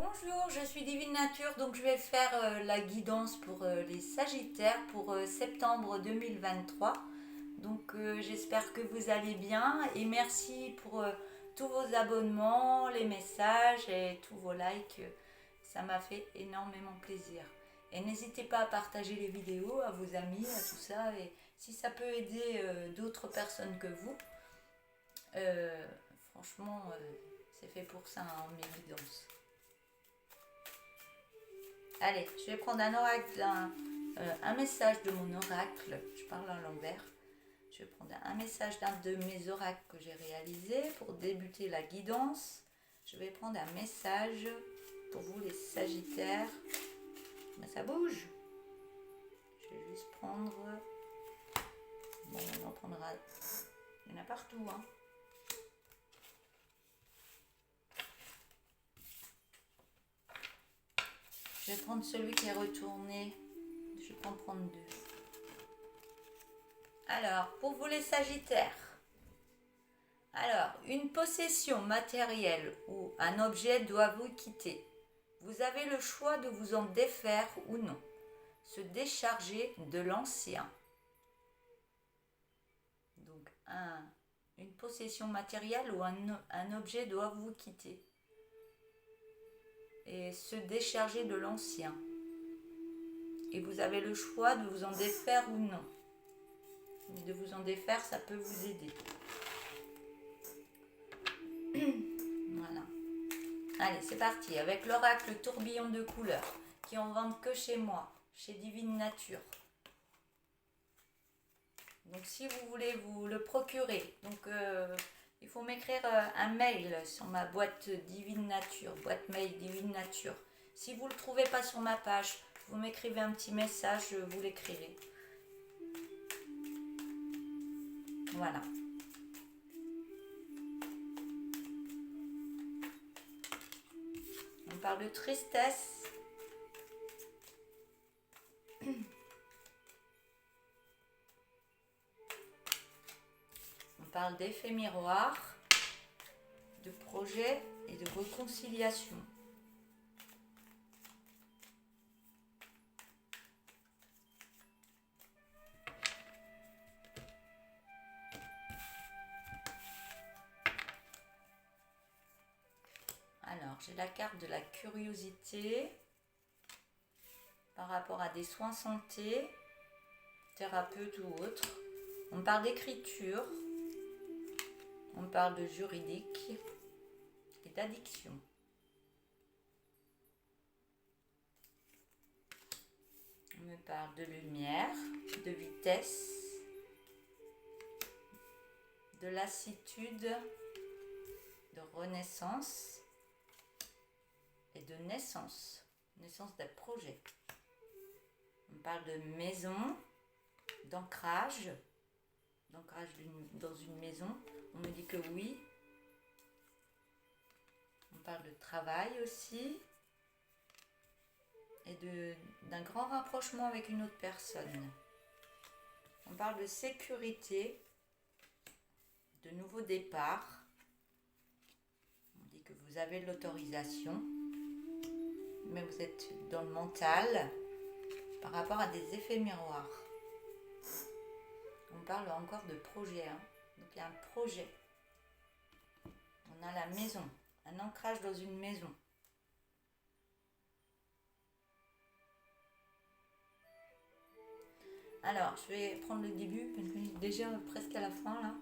Bonjour, je suis Divine Nature, donc je vais faire la guidance pour les Sagittaires pour septembre 2023. Donc j'espère que vous allez bien et merci pour tous vos abonnements, les messages et tous vos likes. Ça m'a fait énormément plaisir. Et n'hésitez pas à partager les vidéos à vos amis, à tout ça. Et si ça peut aider d'autres personnes que vous, euh, franchement, c'est fait pour ça, hein, mes guidances. Allez, je vais prendre un oracle, un message de mon oracle. Je parle à l'envers. Je vais prendre un message d'un de mes oracles que j'ai réalisé pour débuter la guidance. Je vais prendre un message pour vous les Sagittaires. Mais ça bouge. Je vais juste prendre. Bon, on en prendra. Il y en a partout, hein. Je vais prendre celui qui est retourné. Je vais en prendre deux. Alors, pour vous les Sagittaires. Alors, une possession matérielle ou un objet doit vous quitter. Vous avez le choix de vous en défaire ou non. Se décharger de l'ancien. Donc, une possession matérielle ou un objet doit vous quitter. Et se décharger de l'ancien. Et vous avez le choix de vous en défaire ou non. Mais de vous en défaire, ça peut vous aider. Voilà. Allez, c'est parti. Avec l'oracle tourbillon de couleurs, qui en vendent que chez moi, chez Divine Nature. Donc si vous voulez vous le procurer, donc il faut m'écrire un mail sur ma boîte Divine Nature, boîte mail Divine Nature. Si vous ne le trouvez pas sur ma page, vous m'écrivez un petit message, vous l'écrivez. Voilà. On parle de tristesse. On parle d'effet miroir, de projet et de réconciliation. Alors, j'ai la carte de la curiosité par rapport à des soins santé, thérapeute ou autre. On parle d'écriture, on parle de juridique et d'addiction. On me parle de lumière, de vitesse, de lassitude, de renaissance et de naissance, naissance d'un projet. On parle de maison, d'ancrage dans une maison. On me dit que oui. On parle de travail aussi et d'un grand rapprochement avec une autre personne. On parle de sécurité, de nouveau départ. On dit que vous avez l'autorisation, mais vous êtes dans le mental par rapport à des effets miroirs. On parle encore de projet, hein. Donc il y a un projet. On a la maison, un ancrage dans une maison. Alors, je vais prendre le début, parce que déjà presque à la fin là.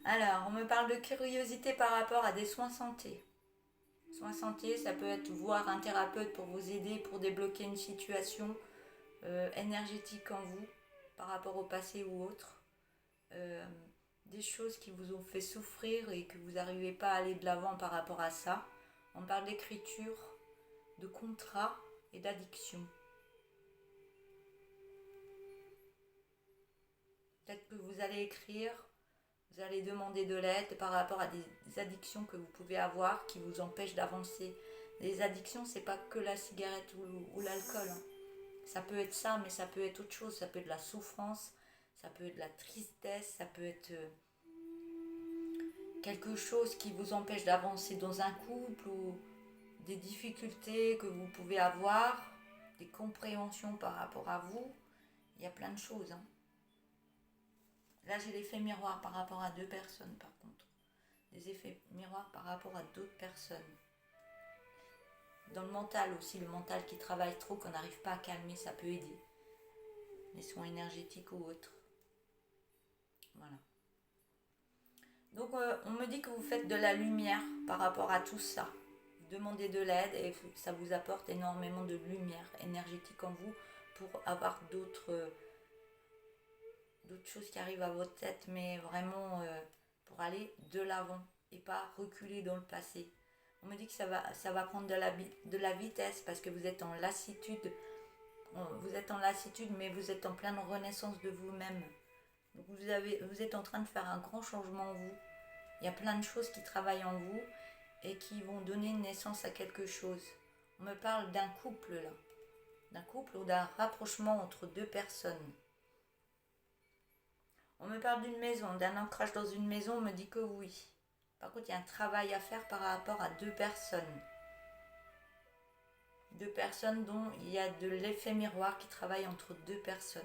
Alors, on me parle de curiosité par rapport à des soins santé. Soins santé, ça peut être voir un thérapeute pour vous aider, pour débloquer une situation énergétique en vous, par rapport au passé ou autre. Des choses qui vous ont fait souffrir et que vous n'arrivez pas à aller de l'avant par rapport à ça. On parle d'écriture, de contrat et d'addiction. Peut-être que vous allez écrire, vous allez demander de l'aide par rapport à des addictions que vous pouvez avoir qui vous empêchent d'avancer. Les addictions, c'est pas que la cigarette ou l'alcool, hein. Ça peut être ça, mais ça peut être autre chose. Ça peut être de la souffrance, ça peut être de la tristesse, ça peut être quelque chose qui vous empêche d'avancer dans un couple ou des difficultés que vous pouvez avoir, des compréhensions par rapport à vous. Il y a plein de choses. Hein. Là, j'ai l'effet miroir par rapport à deux personnes, par contre. Des effets miroirs par rapport à d'autres personnes. Dans le mental aussi, le mental qui travaille trop, qu'on n'arrive pas à calmer, ça peut aider. Les soins énergétiques ou autres. Voilà. Donc, on me dit que vous faites de la lumière par rapport à tout ça. Vous demandez de l'aide et ça vous apporte énormément de lumière énergétique en vous pour avoir d'autres choses qui arrivent à votre tête, mais vraiment pour aller de l'avant et pas reculer dans le passé. On me dit que ça va prendre de la vitesse parce que vous êtes en lassitude. Vous êtes en lassitude, mais vous êtes en pleine renaissance de vous-même. Donc vous êtes en train de faire un grand changement en vous. Il y a plein de choses qui travaillent en vous et qui vont donner naissance à quelque chose. On me parle d'un couple là. D'un couple ou d'un rapprochement entre deux personnes. On me parle d'une maison, d'un ancrage dans une maison, on me dit que oui. Par contre, il y a un travail à faire par rapport à deux personnes. Deux personnes dont il y a de l'effet miroir qui travaille entre deux personnes.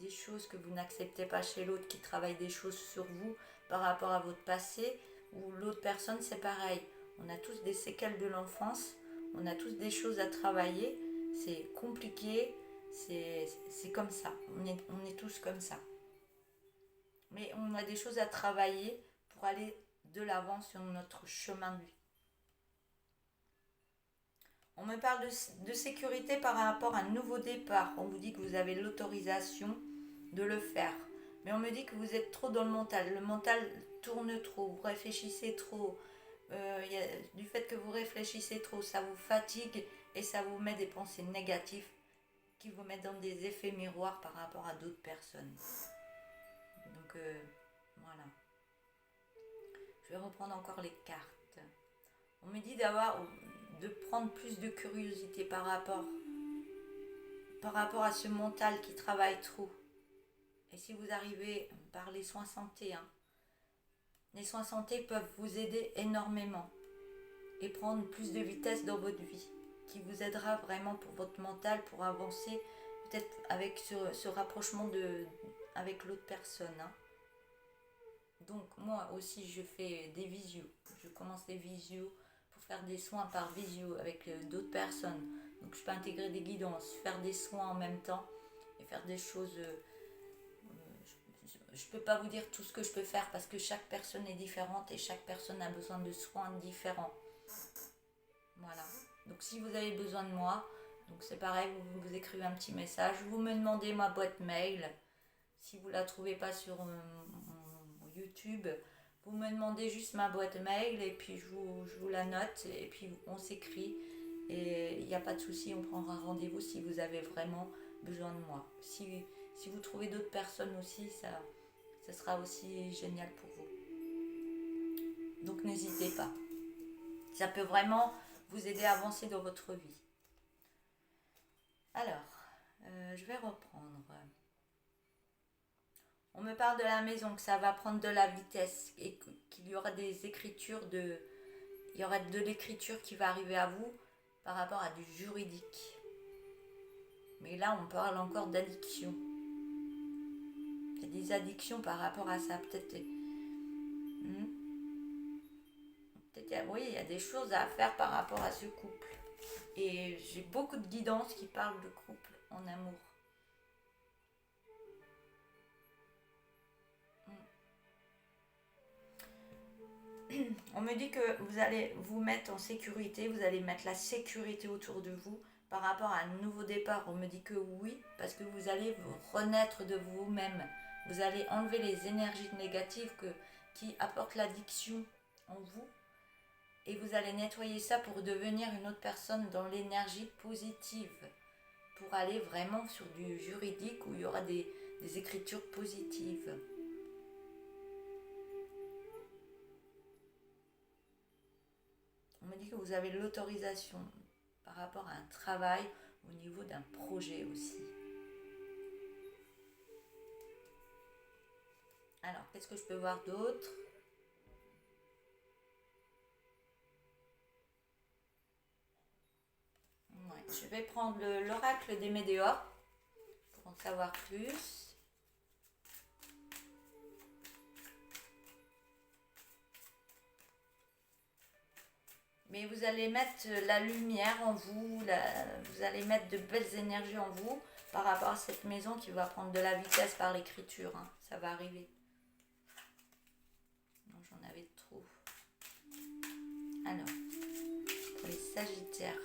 Des choses que vous n'acceptez pas chez l'autre, qui travaillent des choses sur vous par rapport à votre passé, ou l'autre personne, c'est pareil. On a tous des séquelles de l'enfance, on a tous des choses à travailler, c'est compliqué, c'est comme ça, on est tous comme ça. Mais on a des choses à travailler pour aller de l'avant sur notre chemin de vie. On me parle de sécurité par rapport à un nouveau départ. On vous dit que vous avez l'autorisation de le faire. Mais on me dit que vous êtes trop dans le mental. Le mental tourne trop, vous réfléchissez trop. Du fait que vous réfléchissez trop, ça vous fatigue et ça vous met des pensées négatives qui vous mettent dans des effets miroirs par rapport à d'autres personnes. Donc voilà. Je vais reprendre encore les cartes. On me dit de prendre plus de curiosité par rapport à ce mental qui travaille trop. Et si vous arrivez par les soins santé, les soins santé peuvent vous aider énormément et prendre plus de vitesse dans votre vie, qui vous aidera vraiment pour votre mental, pour avancer, peut-être avec ce rapprochement avec l'autre personne. Donc moi aussi je fais des visios, je commence des visios pour faire des soins par visio avec d'autres personnes. Donc je peux intégrer des guidances, faire des soins en même temps et faire des choses. Je peux pas vous dire tout ce que je peux faire parce que chaque personne est différente et chaque personne a besoin de soins différents. Voilà. Donc si vous avez besoin de moi, donc c'est pareil, vous écrivez un petit message, vous me demandez ma boîte mail. Si vous la trouvez pas sur YouTube, vous me demandez juste ma boîte mail et puis je vous la note et puis on s'écrit et il n'y a pas de souci, on prendra rendez-vous si vous avez vraiment besoin de moi. Si vous trouvez d'autres personnes aussi, ça sera aussi génial pour vous. Donc n'hésitez pas. Ça peut vraiment vous aider à avancer dans votre vie. Alors, je vais reprendre. On me parle de la maison, que ça va prendre de la vitesse et qu'il y aura des écritures il y aura de l'écriture qui va arriver à vous par rapport à du juridique. Mais là, on parle encore d'addiction. Il y a des addictions par rapport à ça. Peut-être oui, il y a des choses à faire par rapport à ce couple. Et j'ai beaucoup de guidances qui parlent de couple en amour. On me dit que vous allez vous mettre en sécurité, vous allez mettre la sécurité autour de vous par rapport à un nouveau départ. On me dit que oui, parce que vous allez vous renaître de vous-même. Vous allez enlever les énergies négatives qui apportent l'addiction en vous. Et vous allez nettoyer ça pour devenir une autre personne dans l'énergie positive. Pour aller vraiment sur du juridique où il y aura des écritures positives. On me dit que vous avez l'autorisation par rapport à un travail au niveau d'un projet aussi. Alors, qu'est-ce que je peux voir d'autre ? Je vais prendre l'oracle des Médéors pour en savoir plus. Mais vous allez mettre la lumière en vous, vous allez mettre de belles énergies en vous par rapport à cette maison qui va prendre de la vitesse par l'écriture. Hein. Ça va arriver. Non, j'en avais trop. Alors, pour les Sagittaires.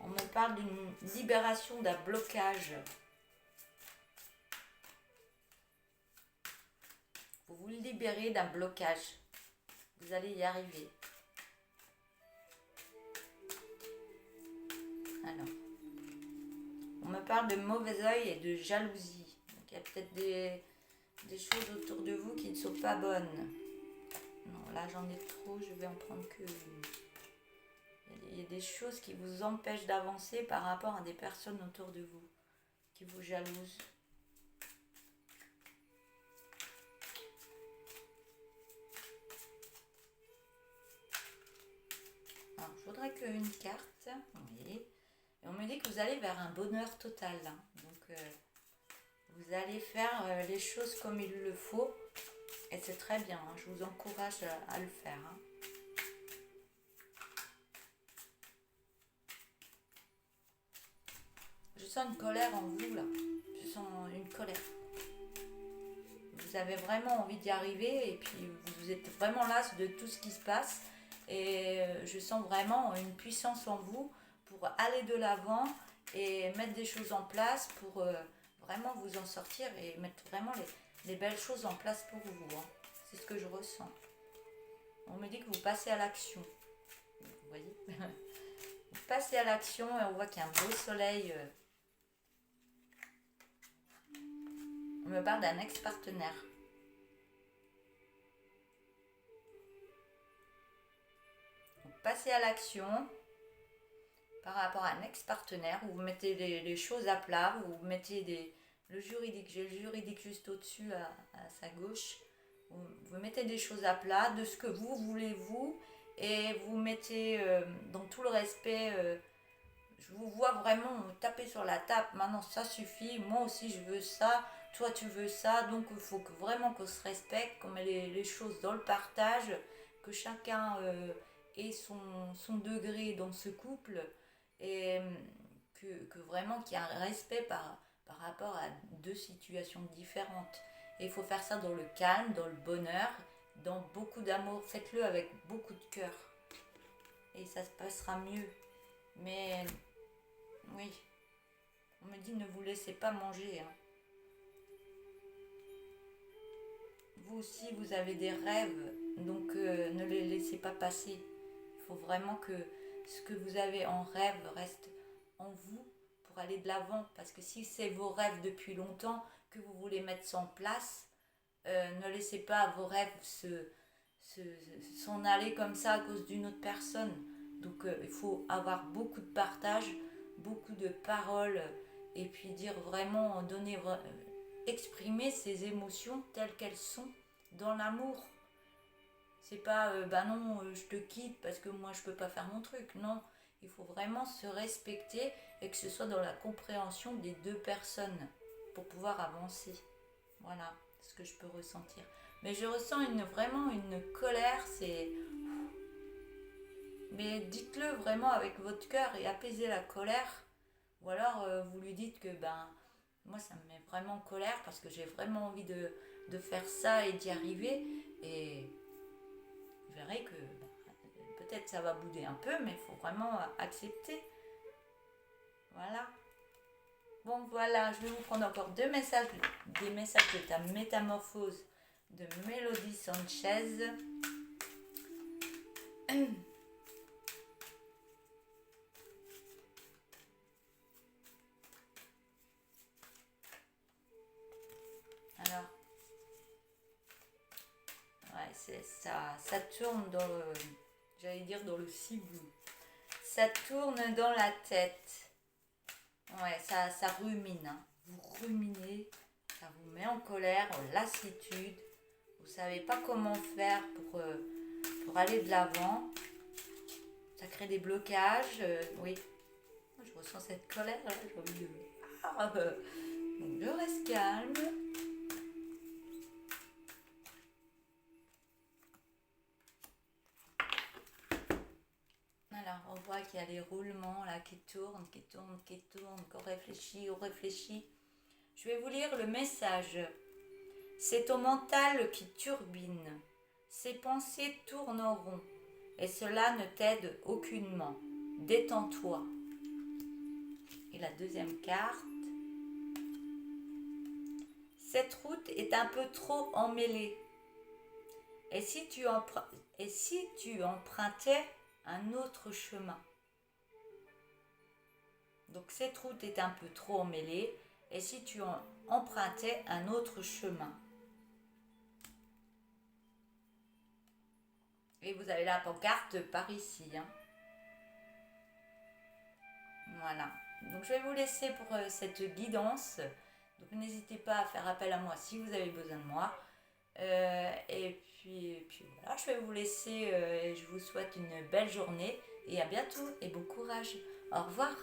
On me parle d'une libération d'un blocage. Vous vous libérez d'un blocage. Vous allez y arriver. Alors, on me parle de mauvais œil et de jalousie. Donc, il y a peut-être des choses autour de vous qui ne sont pas bonnes. Non, là j'en ai trop, je vais en prendre que une. Il y a des choses qui vous empêchent d'avancer par rapport à des personnes autour de vous, qui vous jalousent. Alors, je voudrais qu'une carte. Oui. Et on me dit que vous allez vers un bonheur total. Hein. Donc, vous allez faire les choses comme il le faut. Et c'est très bien. Hein. Je vous encourage à le faire. Hein. Je sens une colère en vous, là. Je sens une colère. Vous avez vraiment envie d'y arriver et puis vous êtes vraiment las de tout ce qui se passe. Et je sens vraiment une puissance en vous pour aller de l'avant et mettre des choses en place pour vraiment vous en sortir et mettre vraiment les belles choses en place pour vous. Hein. C'est ce que je ressens. On me dit que vous passez à l'action. Vous voyez? Vous passez à l'action et on voit qu'il y a un beau soleil. On me parle d'un ex-partenaire. Vous passez à l'action par rapport à un ex-partenaire où vous mettez les choses à plat, vous mettez le juridique, j'ai le juridique juste au-dessus à sa gauche. Vous mettez des choses à plat de ce que vous voulez vous et vous mettez dans tout le respect. Je vous vois vraiment taper sur la table. Maintenant, ça suffit. Moi aussi, je veux ça. Toi, tu veux ça. Donc, il faut vraiment qu'on se respecte, qu'on met les choses dans le partage, que chacun ait son degré dans ce couple et que vraiment qu'il y ait un respect par rapport à deux situations différentes. Et il faut faire ça dans le calme, dans le bonheur, dans beaucoup d'amour. Faites-le avec beaucoup de cœur. Et ça se passera mieux. Mais oui, on me dit ne vous laissez pas manger. Hein. Vous aussi, vous avez des rêves, donc ne les laissez pas passer. Il faut vraiment que ce que vous avez en rêve reste en vous pour aller de l'avant. Parce que si c'est vos rêves depuis longtemps que vous voulez mettre en place, ne laissez pas vos rêves s'en aller comme ça à cause d'une autre personne. Donc il faut avoir beaucoup de partage, beaucoup de paroles et puis dire vraiment, exprimer ses émotions telles qu'elles sont dans l'amour. C'est pas bah non, je te quitte parce que moi je peux pas faire mon truc. Non, il faut vraiment se respecter et que ce soit dans la compréhension des deux personnes pour pouvoir avancer. Voilà ce que je peux ressentir. Mais je ressens vraiment une colère, mais dites-le vraiment avec votre cœur et apaisez la colère. Ou alors vous lui dites que moi ça me met vraiment en colère parce que j'ai vraiment envie de faire ça et d'y arriver. Et vous verrez que peut-être ça va bouder un peu, mais il faut vraiment accepter. Voilà. Bon voilà, je vais vous prendre encore des messages de ta métamorphose de Mélodie Sanchez. Alors, ouais, c'est ça tourne dans dans le ciboulot. Ça tourne dans la tête. Ouais, ça rumine. Hein. Vous ruminez, ça vous met en colère, en lassitude. Vous savez pas comment faire pour aller de l'avant. ça crée des blocages. Oui, je ressens cette colère là, j'ai envie de... Donc je reste calme. Alors on voit qu'il y a les roulements là qui tournent, qu'on réfléchit. Je vais vous lire le message. C'est ton mental qui turbine. Ses pensées tournent en rond et cela ne t'aide aucunement. Détends-toi. Et la deuxième carte. Cette route est un peu trop emmêlée. Et si tu empruntais un autre chemin? Donc cette route est un peu trop emmêlée. Et si tu empruntais un autre chemin? Et vous avez la pancarte par ici. Hein. Voilà. Donc je vais vous laisser pour cette guidance. Donc n'hésitez pas à faire appel à moi si vous avez besoin de moi. Et puis voilà, je vais vous laisser. Je vous souhaite une belle journée et à bientôt et bon courage. Au revoir.